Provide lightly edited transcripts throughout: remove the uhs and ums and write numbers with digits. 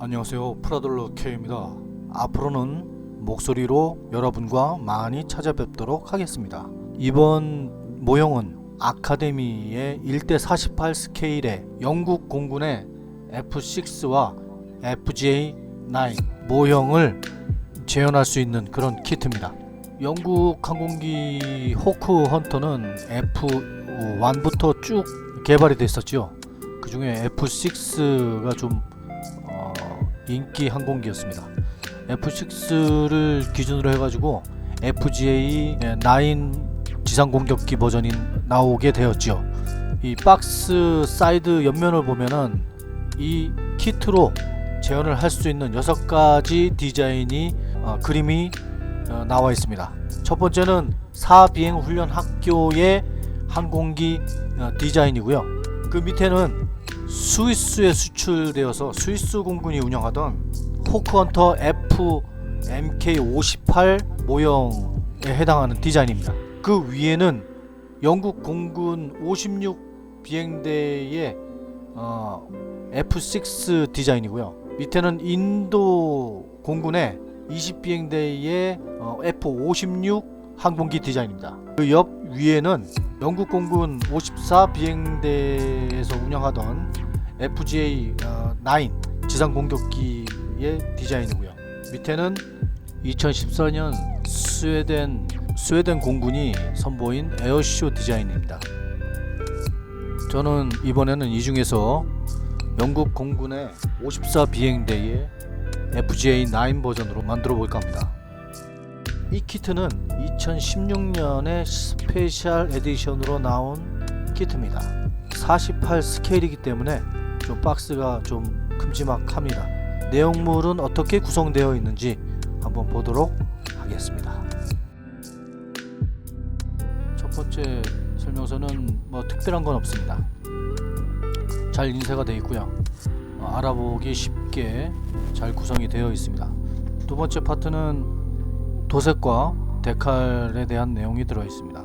안녕하세요, 프라돌러 K입니다. 앞으로는 목소리로 여러분과 많이 찾아뵙도록 하겠습니다. 이번 모형은 아카데미의 1:48 스케일의 영국 공군의 F6와 FJ9 모형을 재현할 수 있는 그런 키트입니다. 영국 항공기 호크 헌터는 F1부터 쭉 개발이 됐었죠. 그 중에 F6가 좀 인기 항공기였습니다. F6를 기준으로 해가지고 FJ9 지상공격기 버전이 나오게 되었죠. 이 박스 사이드 옆면을 보면은 이 키트로 재현을 할 수 있는 6가지 디자인이 그림이 나와 있습니다. 첫 번째는 사비행 훈련 학교의 항공기 디자인이고요. 그 밑에는 스위스에 수출되어서 스위스 공군이 운영하던 호크헌터 FMK58 모형에 해당하는 디자인입니다. 그 위에는 영국 공군 56 비행대의 F6 디자인이고요. 밑에는 인도 공군의 20 비행대의 F56 항공기 디자인입니다. 그 옆 위에는 영국 공군 54 비행대에서 운영하던 FJ9 지상 공격기의 디자인이고요. 밑에는 2014년 스웨덴 공군이 선보인 에어쇼 디자인입니다. 저는 이번에는 이 중에서 영국 공군의 54 비행대의 FJ9 버전으로 만들어 볼까 합니다. 이 키트는 2016년에 스페셜 에디션으로 나온 키트입니다. 48 스케일이기 때문에 좀 박스가 좀 큼지막합니다. 내용물은 어떻게 구성되어 있는지 한번 보도록 하겠습니다. 첫 번째 설명서는 뭐 특별한 건 없습니다. 잘 인쇄가 되어 있고요. 알아보기 쉽게 잘 구성이 되어 있습니다. 두 번째 파트는 도색과 데칼에 대한 내용이 들어 있습니다.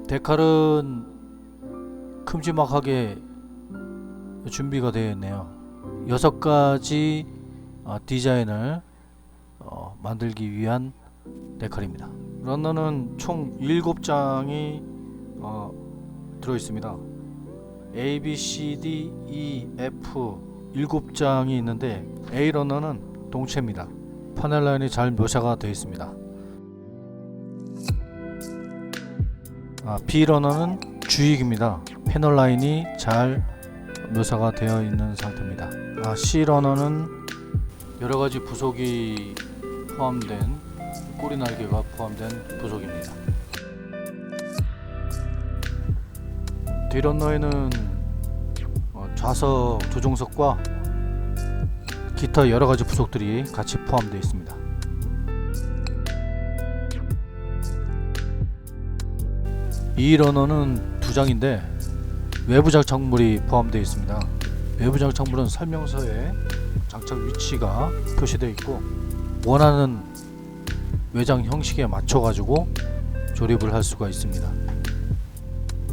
데칼은 큼지막하게 준비가 되어 있네요. 6가지 디자인을 만들기 위한 데칼입니다. 런너는 총 7장이 들어 있습니다. A, B, C, D, E, F 7장이 있는데 A 런너는 동체입니다. 파넬 라인이 잘 묘사가 되어 있습니다. B 러너는 주익입니다. 패널 라인이 잘 묘사가 되어 있는 상태입니다. C 러너는 여러가지 부속이 포함된 꼬리 날개가 포함된 부속입니다. D 러너에는 좌석 조종석과 기타 여러가지 부속들이 같이 포함되어 있습니다. 이 러너는 2장인데 외부 장착물이 포함되어 있습니다. 외부 장착물은 설명서에 장착 위치가 표시되어 있고 원하는 외장 형식에 맞춰 가지고 조립을 할 수가 있습니다.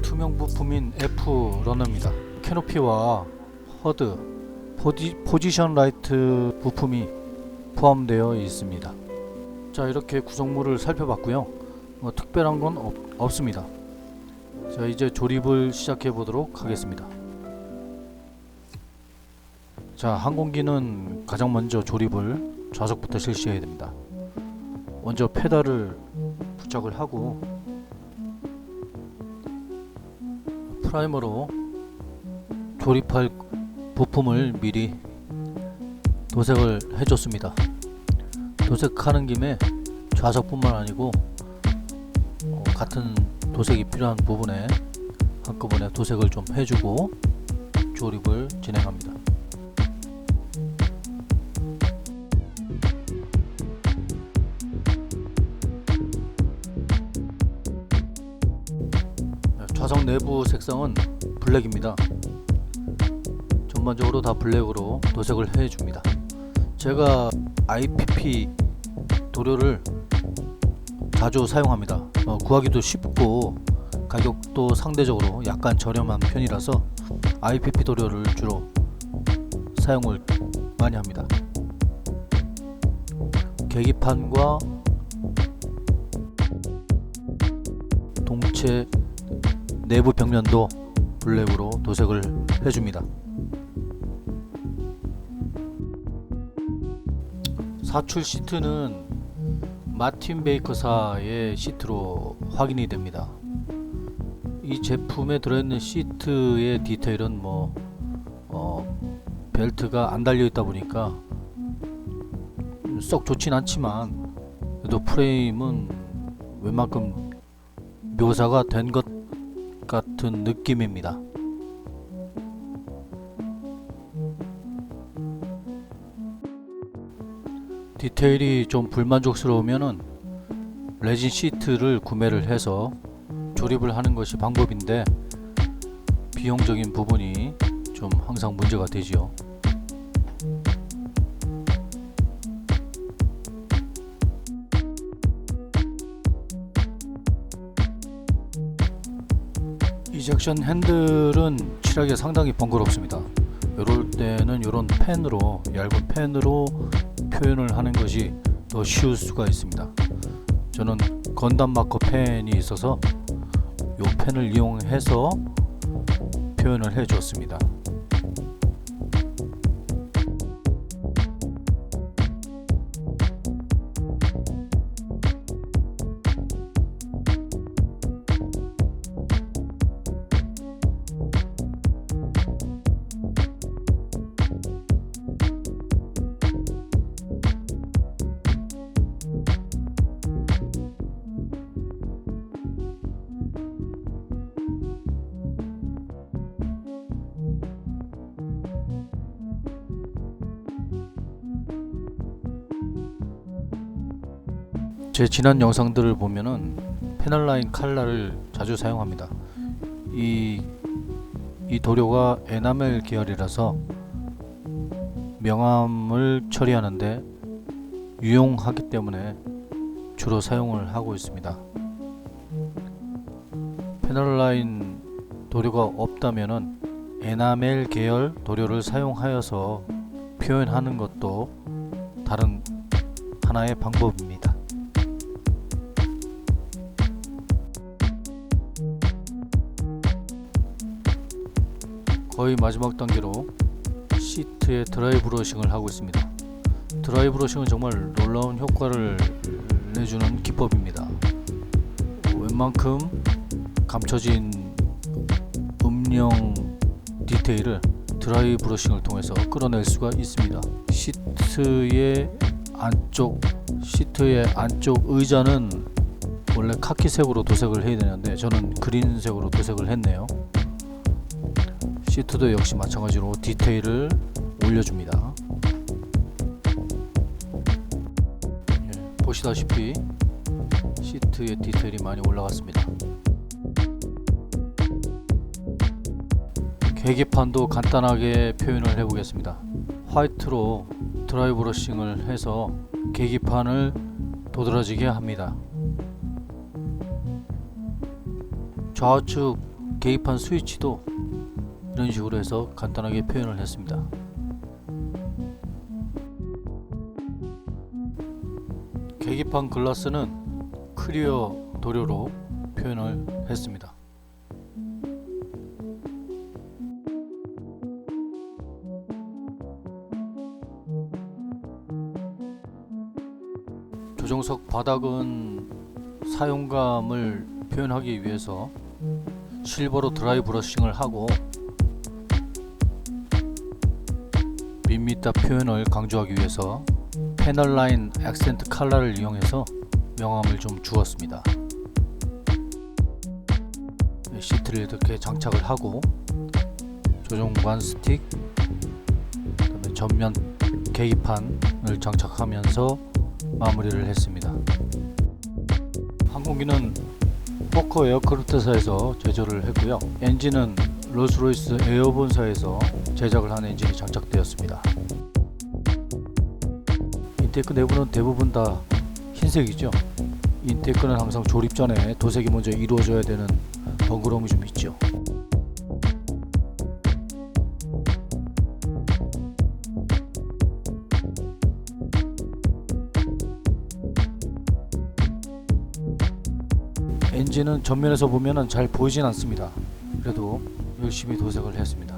투명 부품인 F 러너입니다. 캐노피와 허드, 포지션 라이트 부품이 포함되어 있습니다. 자, 이렇게 구성물을 살펴봤고요. 특별한 건 없습니다. 자, 이제 조립을 시작해 보도록 하겠습니다. 자, 항공기는 가장 먼저 조립을 좌석부터 실시해야 됩니다. 먼저 페달을 부착을 하고 프라이머로 조립할 부품을 미리 도색을 해줬습니다. 도색하는 김에 좌석뿐만 아니고 같은 도색이 필요한 부분에 한꺼번에 도색을 좀 해주고 조립을 진행합니다. 좌석 내부 색상은 블랙입니다. 전반적으로 다 블랙으로 도색을 해줍니다. 제가 IPP 도료를 자주 사용합니다. 구하기도 쉽고 가격도 상대적으로 약간 저렴한 편이라서 IPP 도료를 주로 사용을 많이 합니다. 계기판과 동체 내부 벽면도 블랙으로 도색을 해줍니다. 사출 시트는 마틴 베이커사의 시트로 확인이 됩니다. 이 제품에 들어있는 시트의 디테일은 벨트가 안 달려 있다 보니까 썩 좋진 않지만 그래도 프레임은 웬만큼 묘사가 된 것 같은 느낌입니다. 디테일이 좀 불만족스러우면은 레진 시트를 구매를 해서 조립을 하는 것이 방법인데 비용적인 부분이 좀 항상 문제가 되지요. 이젝션 핸들은 칠하기가 상당히 번거롭습니다. 이럴 때는 이런 펜으로, 얇은 펜으로 표현을 하는 것이 더 쉬울 수가 있습니다. 저는 건담 마커 펜이 있어서 이 펜을 이용해서 표현을 해 줬습니다. 제 지난 영상들을 보면은 패널라인 칼라를 자주 사용합니다. 이 도료가 에나멜 계열이라서 명암을 처리하는데 유용하기 때문에 주로 사용을 하고 있습니다. 패널라인 도료가 없다면은 에나멜 계열 도료를 사용하여서 표현하는 것도 다른 하나의 방법입니다. 거의 마지막 단계로 시트에 드라이 브러싱을 하고 있습니다. 드라이 브러싱은 정말 놀라운 효과를 내주는 기법입니다. 웬만큼 감춰진 음영 디테일을 드라이 브러싱을 통해서 끌어낼 수가 있습니다. 시트의 안쪽 의자는 원래 카키색으로 도색을 해야 되는데 저는 그린색으로 도색을 했네요. 시트도 역시 마찬가지로 디테일을 올려줍니다. 보시다시피 시트의 디테일이 많이 올라갔습니다. 계기판도 간단하게 표현을 해보겠습니다. 화이트로 드라이 브러싱을 해서 계기판을 도드라지게 합니다. 좌우측 계기판 스위치도 이런 식으로 해서 간단하게 표현을 했습니다. 계기판 글라스는 클리어 도료로 표현을 했습니다. 조종석 바닥은 사용감을 표현하기 위해서 실버로 드라이 브러싱을 하고 밋밋한 표현을 강조하기 위해서 패널라인 액센트 칼라를 이용해서 명암을 좀 주었습니다. 시트를 이렇게 장착을 하고 조종관 스틱, 그다음에 전면 계기판을 장착하면서 마무리를 했습니다. 항공기는 포커 에어크래프트사에서 제조를 했고요. 엔진은 롤스로이스 에어본사에서 제작을 한 엔진이 장착되었습니다. 인테이크 내부는 대부분 다 흰색이죠. 인테이크는 항상 조립 전에 도색이 먼저 이루어져야 되는 번거로움이 좀 있죠. 엔진은 전면에서 보면 잘 보이진 않습니다. 그래도 열심히 도색을 했습니다.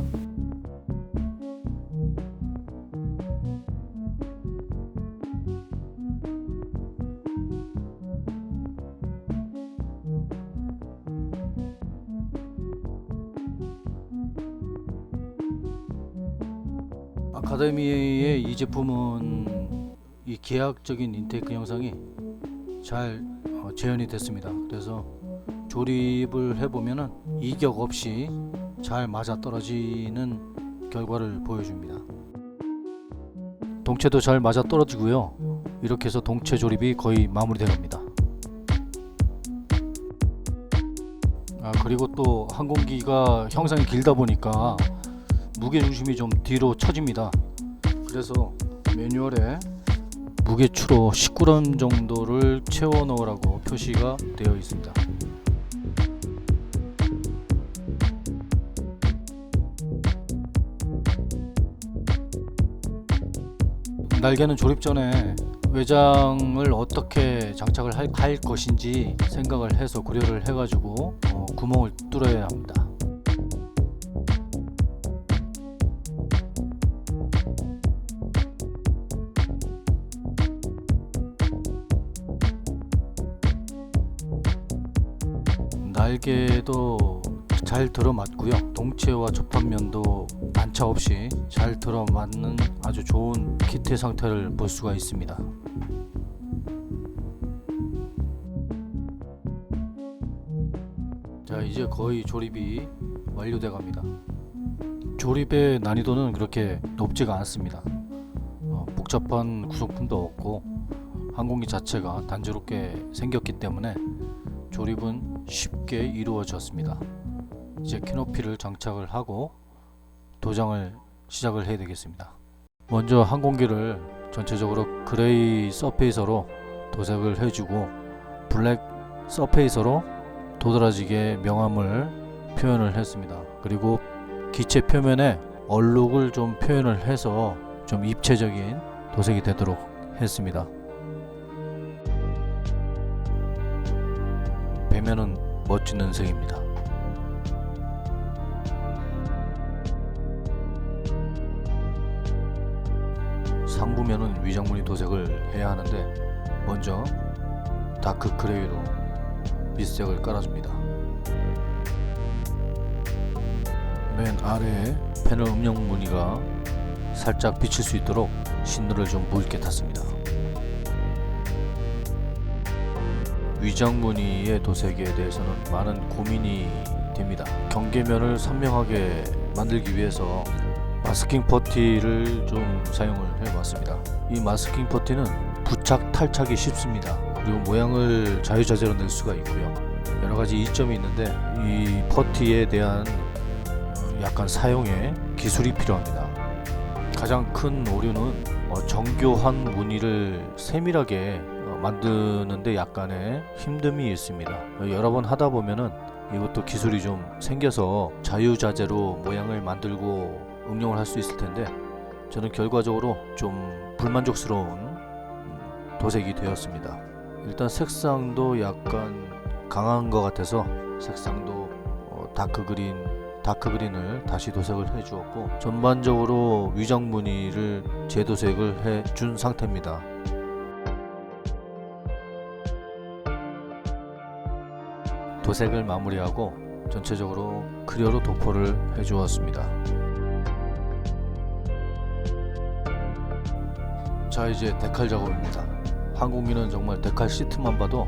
아카데미의 이 제품은 이 계약적인 인테이크 영상이 잘 재현이 됐습니다. 그래서 조립을 해보면은 이격 없이 잘 맞아 떨어지는 결과를 보여줍니다. 동체도 잘 맞아 떨어지고요. 이렇게 해서 동체 조립이 거의 마무리되어 갑니다. 그리고 또 항공기가 형상이 길다 보니까 무게중심이 좀 뒤로 처집니다. 그래서 매뉴얼에 무게추로 19g 정도를 채워 넣으라고 표시가 되어 있습니다. 날개는 조립 전에 외장을 어떻게 장착을 할 것인지 생각을 해서 고려를 해가지고 구멍을 뚫어야 합니다. 날개도 잘 들어맞고요. 동체와 접합면도 안차 없이 잘 들어맞는 아주 좋은 기태 상태를 볼 수가 있습니다. 자, 이제 거의 조립이 완료돼 갑니다. 조립의 난이도는 그렇게 높지가 않습니다. 복잡한 구성품도 없고 항공기 자체가 단조롭게 생겼기 때문에 조립은 쉽게 이루어졌습니다. 이제 캐노피를 장착을 하고 도장을 시작을 해야 되겠습니다. 먼저 항공기를 전체적으로 그레이 서페이서로 도색을 해주고 블랙 서페이서로 도드라지게 명암을 표현을 했습니다. 그리고 기체 표면에 얼룩을 좀 표현을 해서 좀 입체적인 도색이 되도록 했습니다. 배면은 멋진 은색입니다. 상부면은 위장무늬 도색을 해야 하는데 먼저 다크 그레이로 밑색을 깔아줍니다. 맨 아래에 패널 음영 무늬가 살짝 비칠 수 있도록 신도를 좀 묽게 탔습니다. 위장 무늬의 도색에 대해서는 많은 고민이 됩니다. 경계면을 선명하게 만들기 위해서 마스킹 퍼티를 좀 사용을 해봤습니다. 이 마스킹 퍼티는 부착 탈착이 쉽습니다. 그리고 모양을 자유자재로 낼 수가 있고요. 여러가지 이점이 있는데 이 퍼티에 대한 약간 사용에 기술이 필요합니다. 가장 큰 오류는 정교한 무늬를 세밀하게 만드는데 약간의 힘듦이 있습니다. 여러 번 하다 보면은 이것도 기술이 좀 생겨서 자유자재로 모양을 만들고 응용을 할 수 있을 텐데 저는 결과적으로 좀 불만족스러운 도색이 되었습니다. 일단 색상도 약간 강한 것 같아서 색상도 다크그린을 다시 도색을 해 주었고 전반적으로 위장 무늬를 재도색을 해 준 상태입니다. 도색을 마무리하고 전체적으로 크리어로 도포를 해 주었습니다. 자, 이제 데칼 작업입니다. 항공기는 정말 데칼 시트만 봐도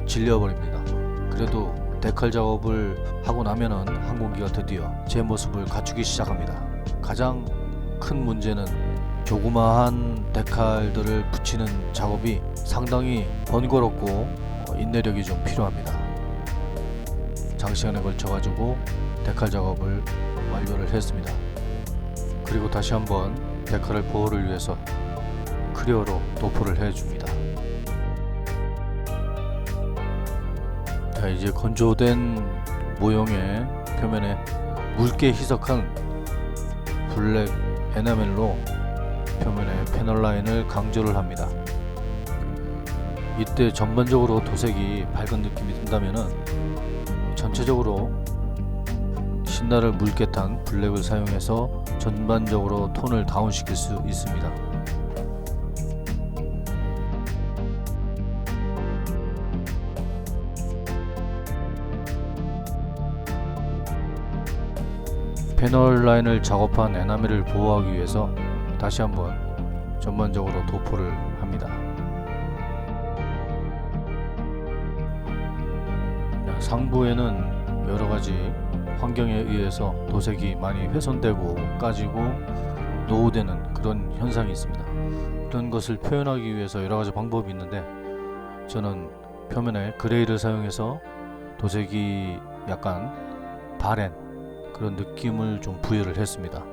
질려버립니다. 그래도 데칼 작업을 하고 나면은 항공기가 드디어 제 모습을 갖추기 시작합니다. 가장 큰 문제는 조그마한 데칼들을 붙이는 작업이 상당히 번거롭고 인내력이 좀 필요합니다. 장시간에 걸쳐 가지고 데칼 작업을 완료를 했습니다. 그리고 다시 한번 데칼을 보호를 위해서 크리어로 도포를 해줍니다. 자, 이제 건조된 모형의 표면에 묽게 희석한 블랙 에나멜로 표면에 패널 라인을 강조를 합니다. 이때 전반적으로 도색이 밝은 느낌이 든다면은 전체적으로 신나를 묽게 탄 블랙을 사용해서 전반적으로 톤을 다운시킬 수 있습니다. 패널 라인을 작업한 에나멜을 보호하기 위해서 다시 한번 전반적으로 도포를 합니다. 상부에는 여러가지 환경에 의해서 도색이 많이 훼손되고 까지고 노후되는 그런 현상이 있습니다. 이런 것을 표현하기 위해서 여러가지 방법이 있는데, 저는 표면에 그레이를 사용해서 도색이 약간 바랜 그런 느낌을 좀 부여를 했습니다.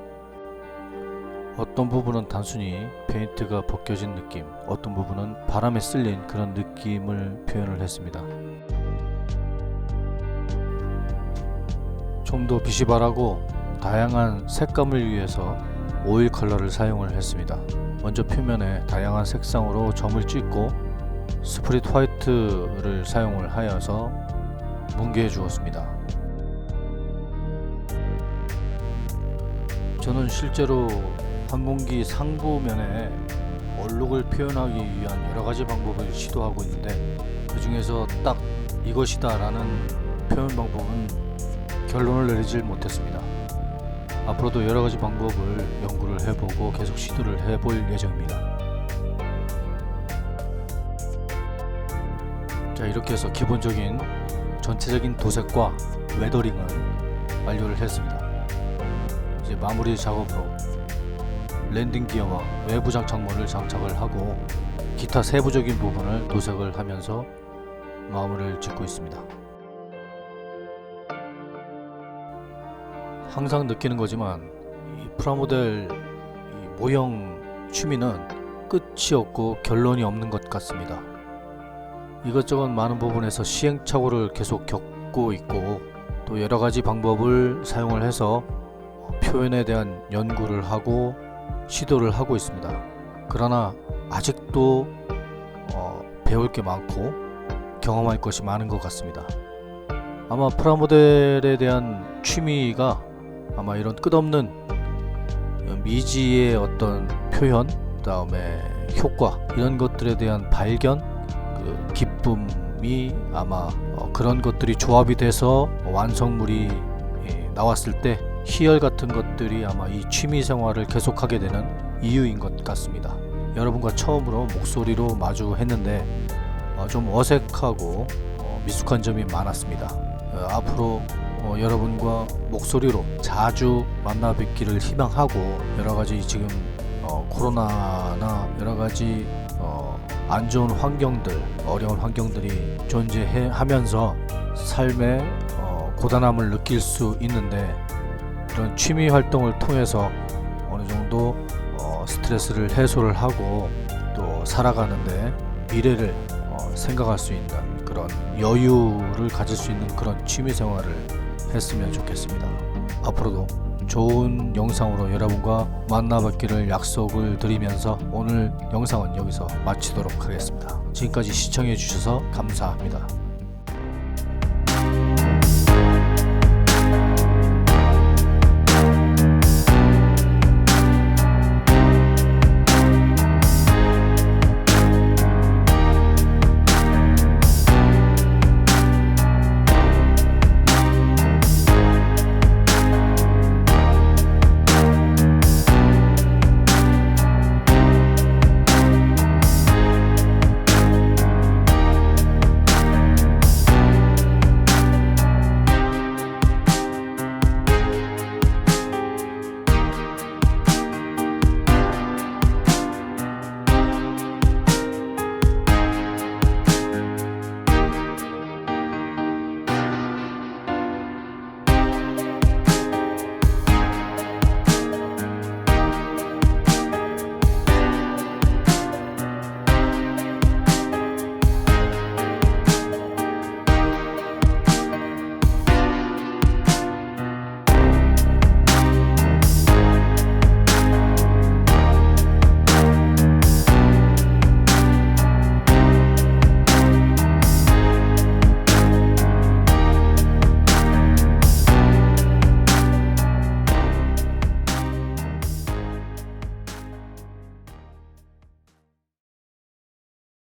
어떤 부분은 단순히 페인트가 벗겨진 느낌, 어떤 부분은 바람에 쓸린 그런 느낌을 표현을 했습니다. 좀 더 빛이 바라고 다양한 색감을 위해서 오일 컬러를 사용을 했습니다. 먼저 표면에 다양한 색상으로 점을 찍고 스프릿 화이트를 사용을 하여서 뭉개해 주었습니다. 저는 실제로 항공기 상부면에 얼룩을 표현하기 위한 여러가지 방법을 시도하고 있는데, 그 중에서 딱 이것이다 라는 표현 방법은 결론을 내리질 못했습니다. 앞으로도 여러가지 방법을 연구를 해보고 계속 시도를 해볼 예정입니다. 자, 이렇게 해서 기본적인 전체적인 도색과 웨더링은 완료를 했습니다. 이제 마무리 작업으로 랜딩 기어와 외부 장착물을 장착을 하고 기타 세부적인 부분을 도색을 하면서 마무리를 짓고 있습니다. 항상 느끼는 거지만 이 프라모델 모형 취미는 끝이 없고 결론이 없는 것 같습니다. 이것저것 많은 부분에서 시행착오를 계속 겪고 있고, 또 여러가지 방법을 사용을 해서 표현에 대한 연구를 하고 시도를 하고 있습니다. 그러나 아직도 배울 게 많고 경험할 것이 많은 것 같습니다. 아마 프라모델에 대한 취미가 아마 이런 끝없는 미지의 어떤 표현, 그 다음에 효과, 이런 것들에 대한 발견, 그 기쁨이 아마 그런 것들이 조합이 돼서 완성물이 나왔을 때 희열 같은 것들이 아마 이 취미 생활을 계속하게 되는 이유인 것 같습니다. 여러분과 처음으로 목소리로 마주했는데 좀 어색하고 미숙한 점이 많았습니다. 앞으로 여러분과 목소리로 자주 만나 뵙기를 희망하고, 여러가지 지금 코로나나 여러가지 안 좋은 환경들, 어려운 환경들이 존재하면서 삶의 고단함을 느낄 수 있는데, 이런 취미 활동을 통해서 어느 정도 스트레스를 해소를 하고 또 살아가는데 미래를 생각할 수 있는 그런 여유를 가질 수 있는 그런 취미 생활을 했으면 좋겠습니다. 앞으로도 좋은 영상으로 여러분과 만나뵙기를 약속을 드리면서 오늘 영상은 여기서 마치도록 하겠습니다. 지금까지 시청해 주셔서 감사합니다.